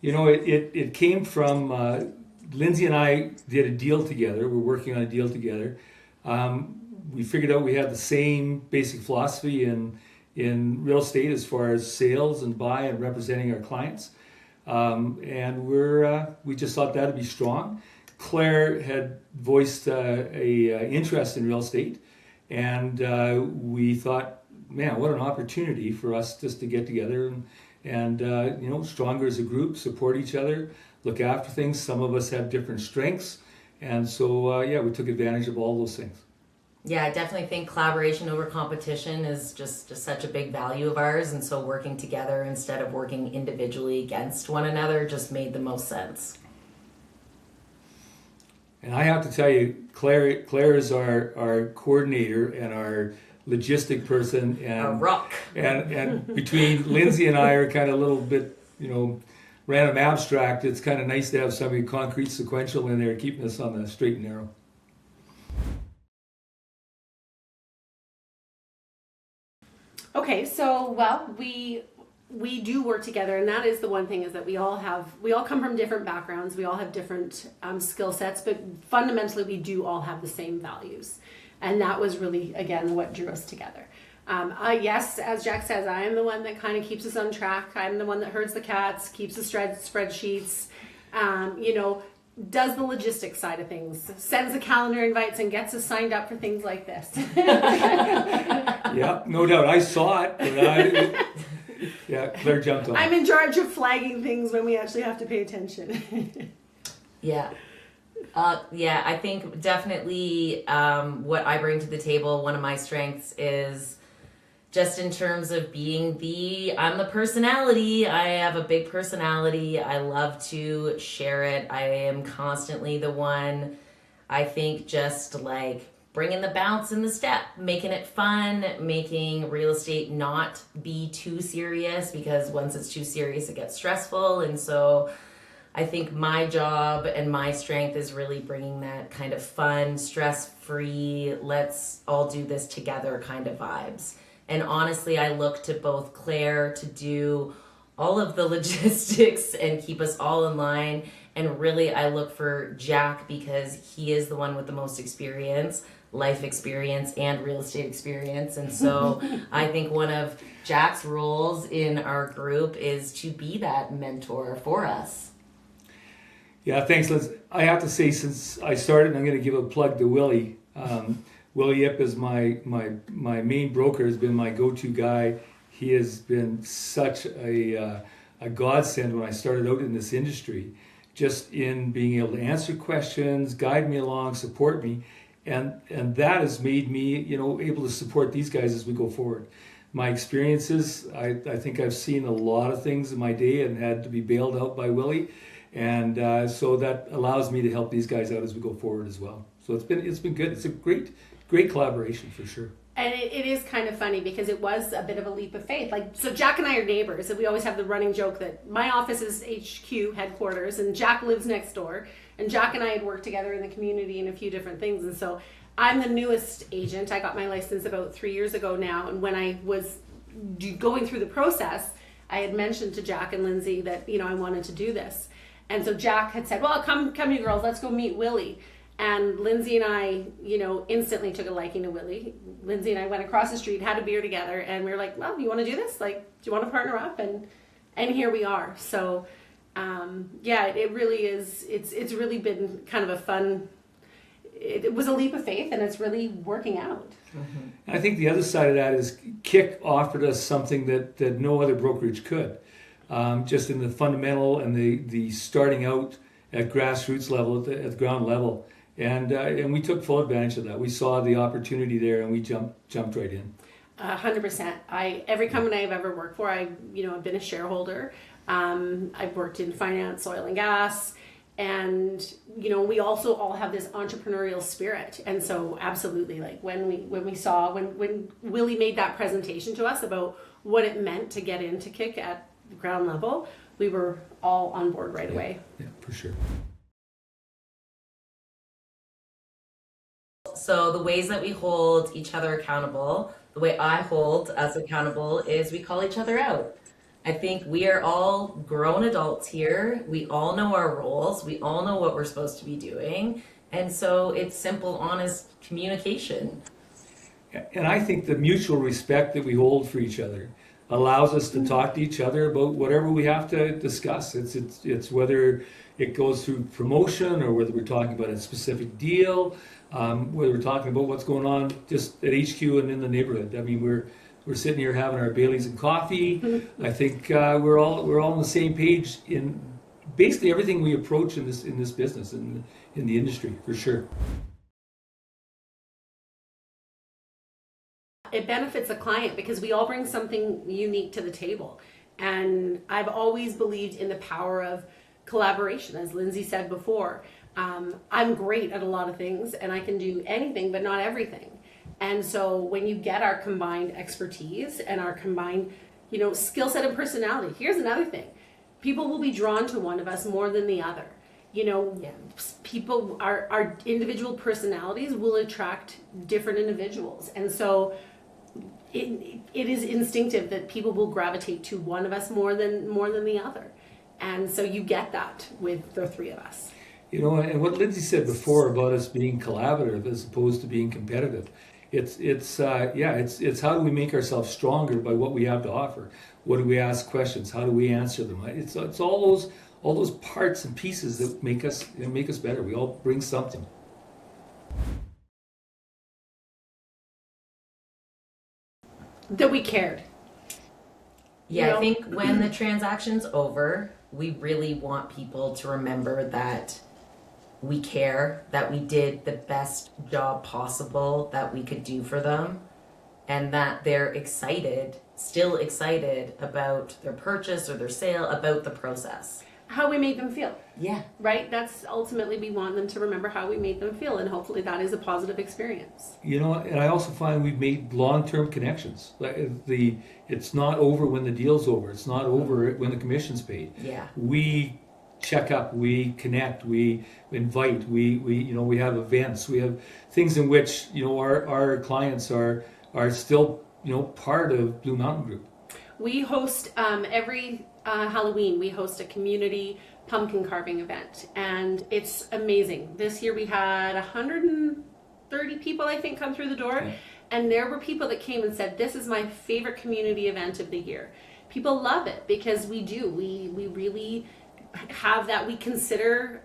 It came from Lindsay and I did a deal together. We're working on a deal together. We figured out we had the same basic philosophy in real estate as far as sales and buy and representing our clients. And we just thought that'd be strong. Claire had voiced a interest in real estate, and we thought, man, what an opportunity for us just to get together and stronger as a group, support each other, look after things. Some of us have different strengths, and so we took advantage of all those things. Yeah, I definitely think collaboration over competition is just such a big value of ours, and so working together instead of working individually against one another just made the most sense. And I have to tell you, Claire is our coordinator and our logistic person, and a rock. And between Lindsay and I are kind of a little bit, random abstract. It's kind of nice to have somebody concrete, sequential in there, keeping us on the straight and narrow. Okay, so we do work together, and that is the one thing, is that we all come from different backgrounds, we all have different skill sets, but fundamentally we do all have the same values, and that was really, again, what drew us together. Yes, as Jack says, I am the one that kind of keeps us on track. I'm the one that herds the cats, keeps the spreadsheets, does the logistics side of things, sends the calendar invites, and gets us signed up for things like this. Yeah, no doubt. I saw it, but Claire jumped on. I'm in charge of flagging things when we actually have to pay attention. Yeah. I think definitely what I bring to the table, one of my strengths is just in terms of I'm the personality. I have a big personality. I love to share it. I am constantly the one, I think, just like bringing the bounce and the step, making it fun, making real estate not be too serious, because once it's too serious, it gets stressful. And so I think my job and my strength is really bringing that kind of fun, stress-free, let's all do this together kind of vibes. And honestly, I look to both Claire to do all of the logistics and keep us all in line. And really, I look for Jack because he is the one with the most experience, life experience and real estate experience. And so I think one of Jack's roles in our group is to be that mentor for us. Yeah, thanks, Liz. I have to say, since I started, I'm going to give a plug to Willie. Willie Yip is my main broker, has been my go-to guy. He has been such a godsend when I started out in this industry, just in being able to answer questions, guide me along, support me. And that has made me, able to support these guys as we go forward. My experiences, I think I've seen a lot of things in my day and had to be bailed out by Willie. And so that allows me to help these guys out as we go forward as well. So it's been good. It's a great collaboration for sure. And it is kind of funny because it was a bit of a leap of faith. So Jack and I are neighbors, and we always have the running joke that my office is HQ headquarters and Jack lives next door. And Jack and I had worked together in the community in a few different things. And so I'm the newest agent. I got my license about 3 years ago now. And when I was going through the process, I had mentioned to Jack and Lindsay that, I wanted to do this. And so Jack had said, well, come you girls, let's go meet Willie. And Lindsay and I, instantly took a liking to Willie. Lindsay and I went across the street, had a beer together, and we were like, well, you want to do this? Do you want to partner up? And here we are. So, it really is, it's really been kind of a fun, it was a leap of faith, and it's really working out. Mm-hmm. I think the other side of that is KIC offered us something that no other brokerage could. Just in the fundamental and the starting out at grassroots level, at the ground level. And we took full advantage of that. We saw the opportunity there, and we jumped right in. 100%. Every company I've ever worked for, I've been a shareholder. I've worked in finance, oil and gas, and we also all have this entrepreneurial spirit. And so, absolutely, when Willie made that presentation to us about what it meant to get into KIC at ground level, we were all on board right away. Yeah, for sure. So the ways that we hold each other accountable, the way I hold us accountable is we call each other out. I think we are all grown adults here. We all know our roles. We all know what we're supposed to be doing. And so it's simple, honest communication. And I think the mutual respect that we hold for each other allows us to talk to each other about whatever we have to discuss. It's whether it goes through promotion or whether we're talking about a specific deal, whether we're talking about what's going on just at HQ and in the neighborhood. I mean, we're sitting here having our Baileys and coffee. I think we're all on the same page in basically everything we approach in this business in the industry, for sure. It benefits the client because we all bring something unique to the table. And I've always believed in the power of collaboration, as Lindsay said before. I'm great at a lot of things and I can do anything but not everything. And so when you get our combined expertise and our combined, skill set and personality, here's another thing. People will be drawn to one of us more than the other. People, our individual personalities will attract different individuals. And so it is instinctive that people will gravitate to one of us more than the other. And so you get that with the three of us. And what Lindsay said before about us being collaborative as opposed to being competitive, it's how do we make ourselves stronger by what we have to offer? What do we ask questions? How do we answer them? It's all those parts and pieces that make us better. We all bring something. That we cared. Yeah, I think when the transaction's over, we really want people to remember that we care, that we did the best job possible that we could do for them, and that they're still excited about their purchase or their sale, about the process. How we made them feel. Yeah. Right? That's ultimately, we want them to remember how we made them feel, and hopefully that is a positive experience. And I also find we've made long-term connections. It's not over when the deal's over. It's not over when the commission's paid. Yeah. We check up, we connect, we invite, we have events, we have things in which, our clients are still, part of Blue Mountain Group. We host every Halloween, we host a community pumpkin carving event, and it's amazing. This year we had 130 people, I think, come through the door, yeah. And there were people that came and said, this is my favorite community event of the year. People love it because we really have that. We consider,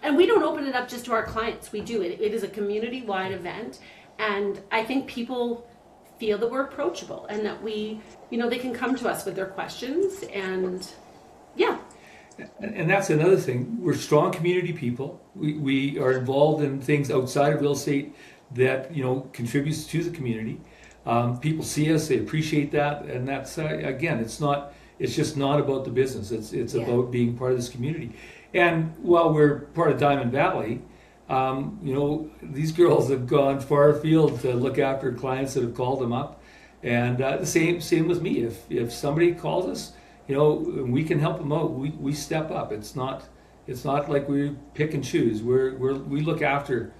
and we don't open it up just to our clients. We do it. It is a community-wide event, and I think people feel that we're approachable and that we, they can come to us with their questions, and yeah. And that's another thing. We're strong community people. We are involved in things outside of real estate that, contributes to the community. People see us, they appreciate that, and that's, again, it's just not about the business. It's about being part of this community. And while we're part of Diamond Valley, these girls have gone far afield to look after clients that have called them up. And the same with me. If somebody calls us, we can help them out. We step up. It's not like we pick and choose. We look after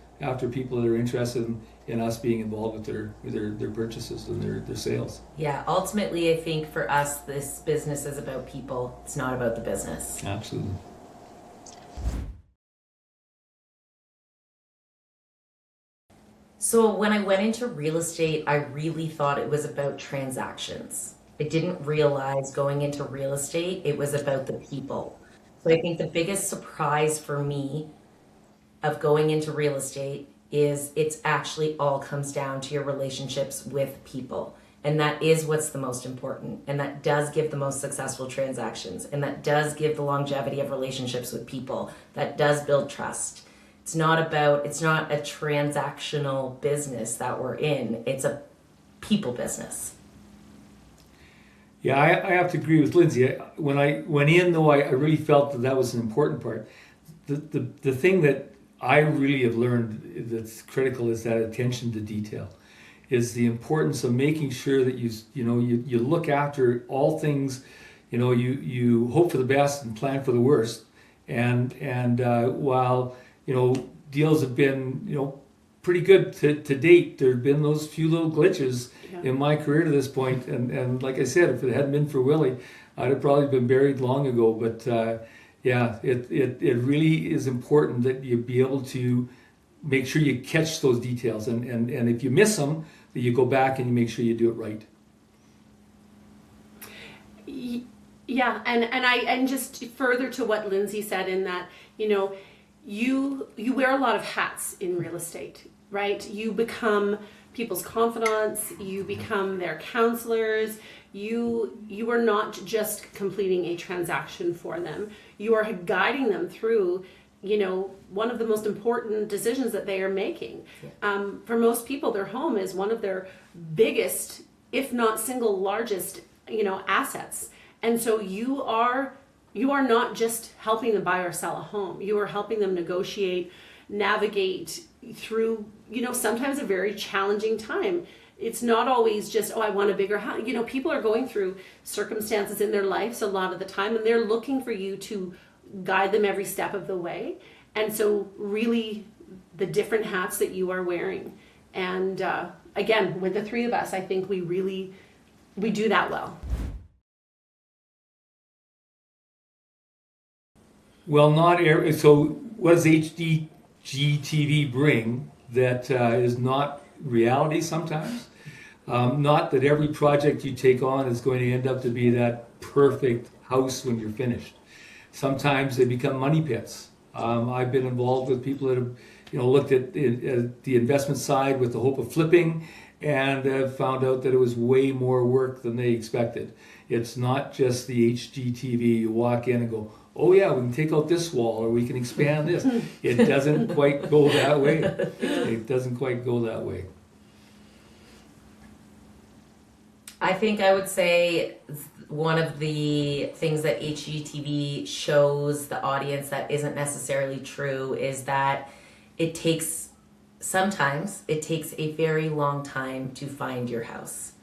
people that are interested in us being involved with their purchases and their sales. Yeah, ultimately, I think for us, this business is about people. It's not about the business. Absolutely. So when I went into real estate, I really thought it was about transactions. I didn't realize going into real estate, it was about the people. So I think the biggest surprise for me of going into real estate is it's actually all comes down to your relationships with people. And that is what's the most important. And that does give the most successful transactions. And that does give the longevity of relationships with people. That does build trust. It's not a transactional business that we're in. It's a people business. Yeah, I have to agree with Lindsay. When I went in, though, I really felt that was an important part. The thing that I really have learned that's critical is that attention to detail, is the importance of making sure that you look after all things. You hope for the best and plan for the worst. And while deals have been pretty good to date. There have been those few little glitches Yeah. in my career to this point, and like I said, if it hadn't been for Willie, I'd have probably been buried long ago. But yeah, it really is important that you be able to make sure you catch those details, and if you miss them, that you go back and you make sure you do it right. Yeah, and just further to what Lindsay said, in that, you know, you wear a lot of hats in real estate, right? You become people's confidants, you become their counselors, you are not just completing a transaction for them, you are guiding them through, you know, one of the most important decisions that they are making. For most people, their home is one of their biggest, if not single largest, you know, assets. And so you are not just helping them buy or sell a home. You are helping them negotiate, navigate through, you know, sometimes a very challenging time. It's not always just, oh, I want a bigger house. You know, people are going through circumstances in their lives a lot of the time, and they're looking for you to guide them every step of the way. And so really the different hats that you are wearing. And again, with the three of us, I think we do that well. Well, not every, so what does HGTV bring that is not reality sometimes? Not that every project you take on is going to end up to be that perfect house when you're finished. Sometimes they become money pits. I've been involved with people that have, you know, looked at the investment side with the hope of flipping, and have found out that it was way more work than they expected. It's not just the HGTV. You walk in and go, oh yeah, we can take out this wall, or we can expand this. It doesn't quite go that way. It doesn't quite go that way. I think I would say one of the things that HGTV shows the audience that isn't necessarily true is that sometimes it takes a very long time to find your house.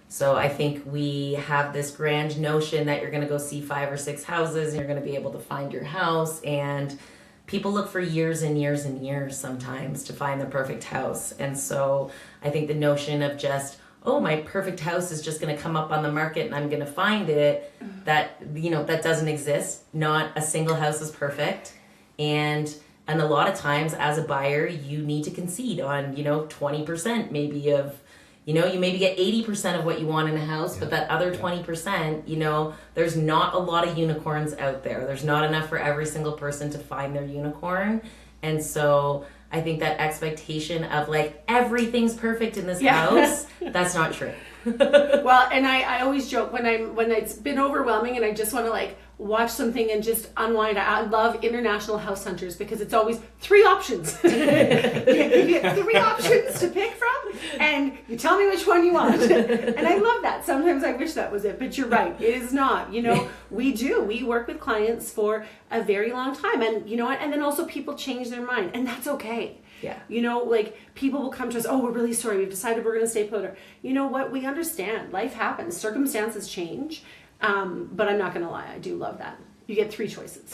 So I think we have this grand notion that you're going to go see 5 or 6 houses and you're going to be able to find your house, and people look for years and years and years sometimes to find the perfect house. And so I think the notion of just, oh, my perfect house is just going to come up on the market and I'm going to find it, that, you know, that doesn't exist. Not a single house is perfect. And a lot of times as a buyer, you need to concede on, you know, 20% maybe of, you know, you maybe get 80% of what you want in a house, but that other 20%, you know, there's not a lot of unicorns out there. There's not enough for every single person to find their unicorn. And so I think that expectation of like everything's perfect in this house, that's not true. Well, and I always joke when it's been overwhelming and I just want to like watch something and just unwind. I love International House Hunters because it's always 3 options. You get 3 options to pick from, and you tell me which one you want. And I love that. Sometimes I wish that was it, but you're right. It is not. You know, we work with clients for a very long time, and you know what? And then also people change their mind, and that's okay. Yeah. You know, like people will come to us, oh, we're really sorry, we've decided we're going to stay put. Or, you know what? We understand. Life happens. Circumstances change. But I'm not going to lie. I do love that. You get 3 choices.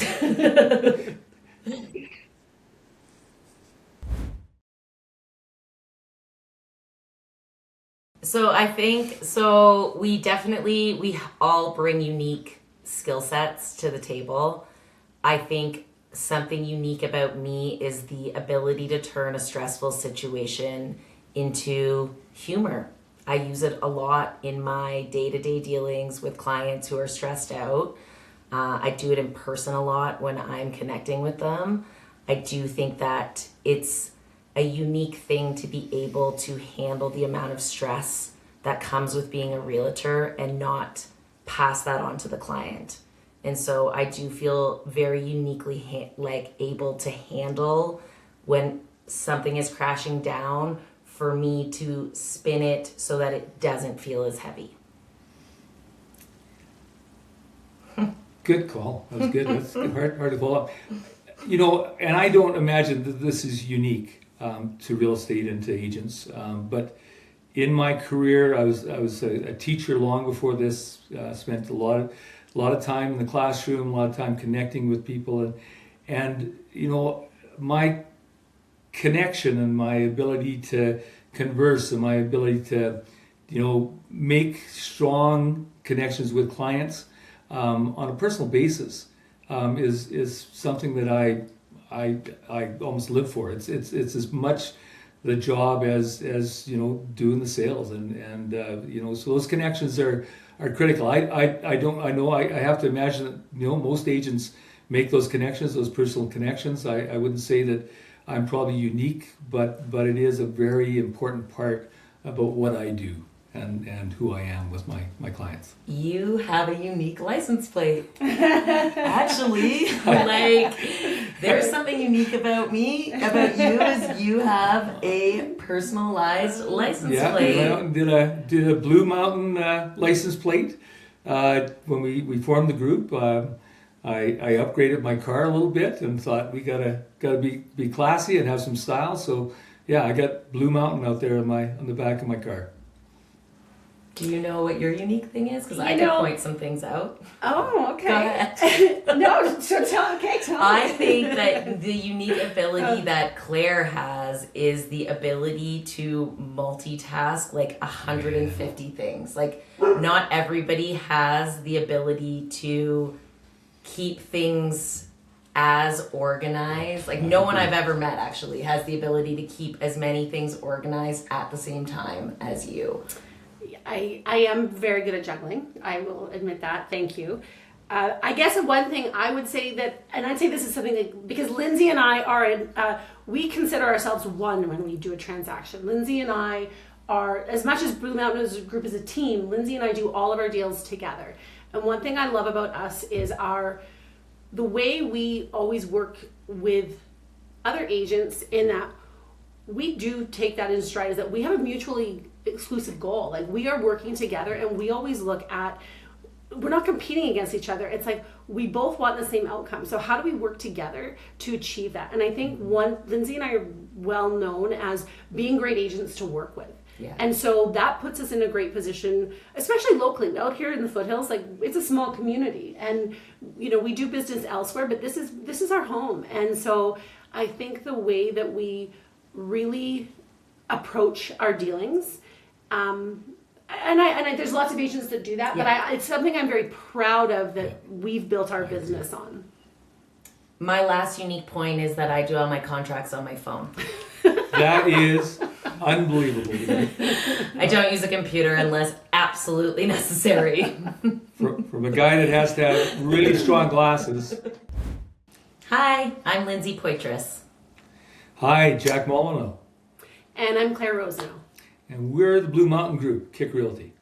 So I think, we all bring unique skill sets to the table. I think something unique about me is the ability to turn a stressful situation into humor. I use it a lot in my day-to-day dealings with clients who are stressed out. I do it in person a lot when I'm connecting with them. I do think that it's a unique thing to be able to handle the amount of stress that comes with being a realtor and not pass that on to the client. And so I do feel very uniquely able to handle when something is crashing down, for me to spin it so that it doesn't feel as heavy. Good call. That was good. That's hard to follow up. You know, and I don't imagine that this is unique to real estate and to agents. But in my career, I was a teacher long before this. Spent a lot of time in the classroom, a lot of time connecting with people, and you know, my connection and my ability to converse and my ability to, make strong connections with clients on a personal basis is something that I almost live for. It's as much the job as doing the sales and so those connections are critical. I have to imagine that most agents make those connections, those personal connections. I wouldn't say that I'm probably unique, but it is a very important part about what I do and who I am with my clients. You have a unique license plate. Actually, there's something unique about you is you have a personalized license plate. Yeah, went out and did a Blue Mountain license plate. When we formed the group, I upgraded my car a little bit and thought we gotta be classy and have some style. So yeah, I got Blue Mountain out there on the back of my car. Do you know what your unique thing is? Because I can point some things out. Oh, okay. Go ahead. No, so tell me. I think that the unique ability that Claire has is the ability to multitask 150 things. Not everybody has the ability to keep things as organized. No one I've ever met actually has the ability to keep as many things organized at the same time as you. I am very good at juggling. I will admit that. Thank you. I guess one thing I would say that, and I'd say this is something because Lindsay and I are we consider ourselves one when we do a transaction. Lindsay and I are, as much as Blue Mountain as a group as a team, Lindsay and I do all of our deals together. And one thing I love about us is the way we always work with other agents in that we do take that in stride, is that we have a mutually exclusive goal. We are working together and we always look at, we're not competing against each other. It's we both want the same outcome. So how do we work together to achieve that? And I think Lindsay and I are well known as being great agents to work with. Yeah. And so that puts us in a great position, especially locally. Out here in the foothills, it's a small community, and we do business elsewhere, but this is our home. And so I think the way that we really approach our dealings, and there's lots of agents that do that, but it's something I'm very proud of that we've built our business on. My last unique point is that I do all my contracts on my phone. That is unbelievable. I don't use a computer unless absolutely necessary. From a guy that has to have really strong glasses. Hi, I'm Lindsay Poitras. Hi, Jack Molyneux. And I'm Claire Rosenau. And we're the Blue Mountain Group, KIC Realty.